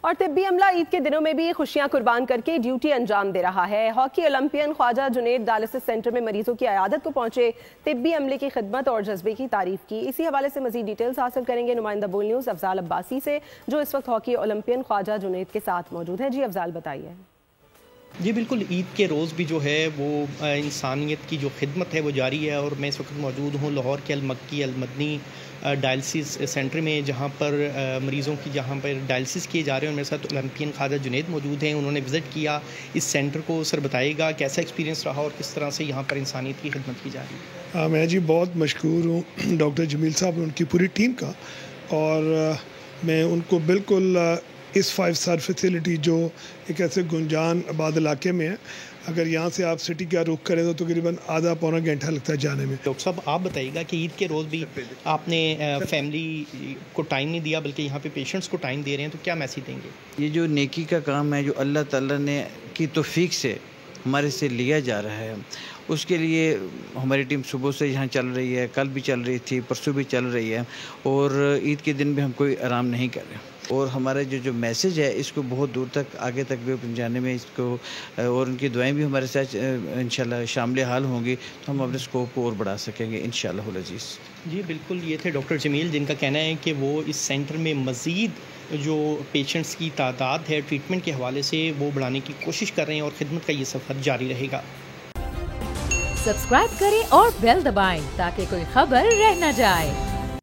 اور طبی عملہ عید کے دنوں میں بھی خوشیاں قربان کر کے ڈیوٹی انجام دے رہا ہے۔ ہاکی اولمپئن خواجہ جنید ڈائلسس سینٹر میں مریضوں کی عیادت کو پہنچے، طبی عملے کی خدمت اور جذبے کی تعریف کی۔ اسی حوالے سے مزید ڈیٹیلز حاصل کریں گے نمائندہ بول نیوز افضال عباسی سے، جو اس وقت ہاکی اولمپئن خواجہ جنید کے ساتھ موجود ہیں۔ جی افضال بتائیے۔ جی بالکل، عید کے روز بھی جو ہے وہ انسانیت کی جو خدمت ہے وہ جاری ہے، اور میں اس وقت موجود ہوں لاہور کے المکی المدنی ڈائلسس سینٹر میں، جہاں پر مریضوں کی ڈائلسس کیے جا رہے ہیں، اور میرے ساتھ اولمپئن خواجہ جنید موجود ہیں۔ انہوں نے وزٹ کیا اس سینٹر کو۔ سر بتائیے گا کیسا ایکسپیرینس رہا اور کس طرح سے یہاں پر انسانیت کی خدمت کی جا رہی ہے؟ میں جی بہت مشکور ہوں ڈاکٹر جمیل صاحب اور ان کی پوری ٹیم کا، اور میں ان کو بالکل اس 5 اسٹار فیسلٹی جو ایک ایسے گنجان آباد علاقے میں ہے، اگر یہاں سے آپ سٹی کا رخ کریں تو تقریباً آدھا پونا گھنٹہ لگتا ہے جانے میں۔ ڈاکٹر صاحب آپ بتائیے گا کہ عید کے روز بھی آپ نے فیملی کو ٹائم نہیں دیا بلکہ یہاں پہ پیشنٹس کو ٹائم دے رہے ہیں، تو کیا میسیج دیں گے؟ یہ جو نیکی کا کام ہے جو اللہ تعالیٰ نے کی توفیق سے ہمارے سے لیا جا رہا ہے، اس کے لیے ہماری ٹیم صبح سے یہاں چل رہی ہے، کل بھی چل رہی تھی، پرسوں بھی چل رہی ہے، اور عید کے دن بھی ہم کوئی آرام نہیں کر رہے، اور ہمارا جو میسج ہے اس کو بہت دور تک آگے تک بھی پہنچانے میں اس کو، اور ان کی دعائیں بھی ہمارے ساتھ انشاءاللہ شامل حال ہوں گی، تو ہم اپنے اسکوپ کو اور بڑھا سکیں گے انشاءاللہ العزیز۔ جی بالکل، یہ تھے ڈاکٹر جمیل، جن کا کہنا ہے کہ وہ اس سینٹر میں مزید جو پیشنٹس کی تعداد ہے ٹریٹمنٹ کے حوالے سے وہ بڑھانے کی کوشش کر رہے ہیں، اور خدمت کا یہ سفر جاری رہے گا۔ سبسکرائب کریں اور بیل دبائیں تاکہ کوئی خبر رہ نہ جائے۔